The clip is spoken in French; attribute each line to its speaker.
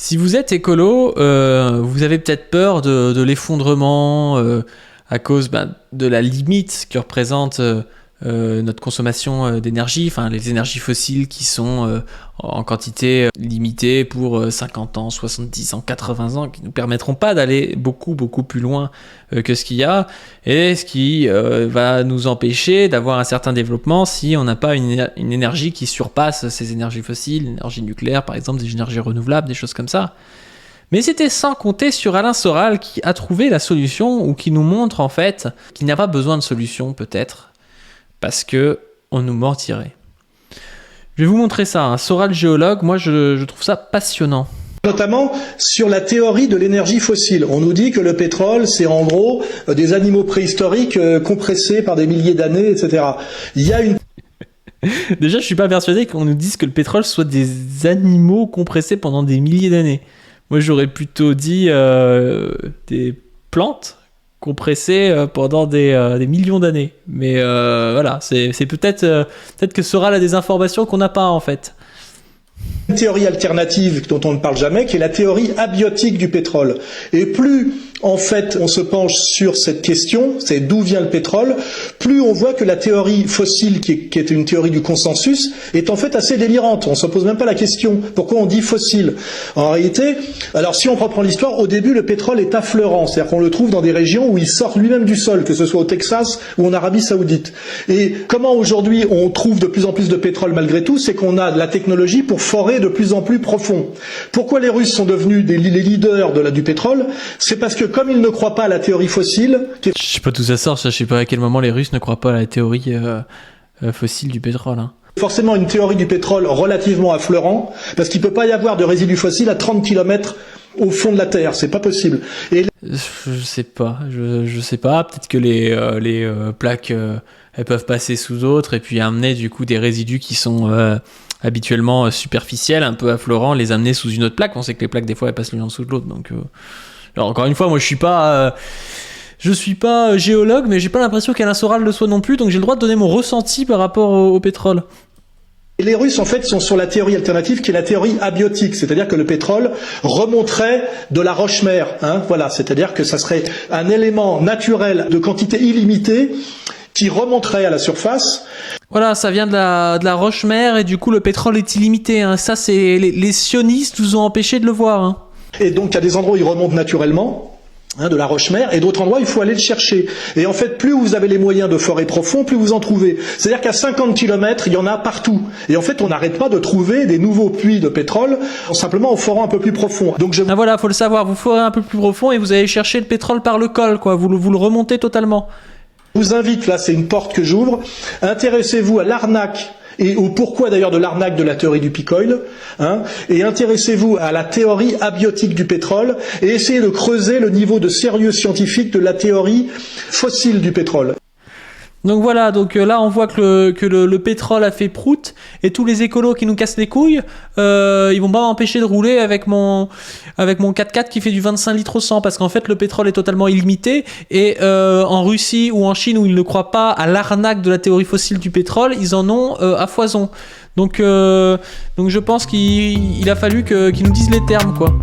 Speaker 1: Si vous êtes écolo, vous avez peut-être peur de l'effondrement à cause de la limite que représente notre consommation d'énergie, enfin les énergies fossiles qui sont en quantité limitée pour 50 ans, 70 ans, 80 ans, qui ne nous permettront pas d'aller beaucoup plus loin que ce qu'il y a, et ce qui va nous empêcher d'avoir un certain développement si on n'a pas une énergie qui surpasse ces énergies fossiles, l'énergie nucléaire par exemple, des énergies renouvelables, des choses comme ça. Mais c'était sans compter sur Alain Soral qui a trouvé la solution, ou qui nous montre en fait qu'il n'y a pas besoin de solution peut-être, parce que on nous mentirait. Je vais vous montrer ça, hein. Soral géologue, moi je trouve ça passionnant.
Speaker 2: Notamment sur la théorie de l'énergie fossile. On nous dit que le pétrole, c'est en gros des animaux préhistoriques compressés par des milliers d'années, etc. Il y a une...
Speaker 1: Déjà, je suis pas persuadé qu'on nous dise que le pétrole soit des animaux compressés pendant des milliers d'années. Moi, j'aurais plutôt dit des plantes compressées pendant des millions d'années. Mais voilà, c'est peut-être que Soral a des informations qu'on n'a pas en fait.
Speaker 2: Une théorie alternative dont on ne parle jamais, qui est la théorie abiotique du pétrole. Et plus, en fait, on se penche sur cette question, c'est d'où vient le pétrole, plus on voit que la théorie fossile, qui est une théorie du consensus, est en fait assez délirante. On ne se pose même pas la question. Pourquoi on dit fossile? En réalité, alors si on reprend l'histoire, au début, le pétrole est affleurant. C'est-à-dire qu'on le trouve dans des régions où il sort lui-même du sol, que ce soit au Texas ou en Arabie Saoudite. Et comment aujourd'hui on trouve de plus en plus de pétrole malgré tout? C'est qu'on a de la technologie pour forer de plus en plus profond. Pourquoi les Russes sont devenus les leaders du pétrole? C'est parce que comme ils ne croient pas à la théorie fossile...
Speaker 1: Je sais pas d'où ça sort, ça. Je sais pas à quel moment les Russes ne croient pas à la théorie fossile du pétrole. Hein.
Speaker 2: Forcément une théorie du pétrole relativement affleurant, parce qu'il peut pas y avoir de résidus fossiles à 30 km au fond de la Terre, c'est pas possible. Et...
Speaker 1: Je sais pas, je sais pas. Peut-être que les plaques elles peuvent passer sous d'autres et puis amener du coup des résidus qui sont habituellement superficiels, un peu affleurants, les amener sous une autre plaque. On sait que les plaques des fois elles passent l'une en dessous de l'autre. Donc, alors encore une fois, moi je suis pas géologue, mais j'ai pas l'impression qu'Alain Soral le soit non plus. Donc j'ai le droit de donner mon ressenti par rapport au pétrole.
Speaker 2: Et les Russes, en fait, sont sur la théorie alternative qui est la théorie abiotique, c'est-à-dire que le pétrole remonterait de la roche-mère, hein, voilà, c'est-à-dire que ça serait un élément naturel de quantité illimitée qui remonterait à la surface.
Speaker 1: Voilà, ça vient de la roche-mère et du coup le pétrole est illimité, hein. Ça, c'est les sionistes nous ont empêché de le voir. Hein.
Speaker 2: Et donc, il y a des endroits où il remonte naturellement. De la roche-mère, et d'autres endroits, il faut aller le chercher. Et en fait, plus vous avez les moyens de forer profond, plus vous en trouvez. C'est-à-dire qu'à 50 km, il y en a partout. Et en fait, on n'arrête pas de trouver des nouveaux puits de pétrole, simplement en forant un peu plus profond. Donc
Speaker 1: Ah voilà, faut le savoir, vous forez un peu plus profond et vous allez chercher le pétrole par le col, quoi. Vous le remontez totalement.
Speaker 2: Je vous invite, là, c'est une porte que j'ouvre, intéressez-vous à l'arnaque et au pourquoi d'ailleurs de l'arnaque de la théorie du peak oil, hein, et intéressez-vous à la théorie abiotique du pétrole et essayez de creuser le niveau de sérieux scientifique de la théorie fossile du pétrole.
Speaker 1: Donc voilà, donc là on voit que le pétrole a fait prout et tous les écolos qui nous cassent les couilles, ils vont pas m'empêcher de rouler avec mon 4x4 qui fait du 25 litres au 100 parce qu'en fait le pétrole est totalement illimité et en Russie ou en Chine où ils ne croient pas à l'arnaque de la théorie fossile du pétrole, ils en ont à foison. Donc je pense qu'il a fallu qu'ils nous disent les termes quoi.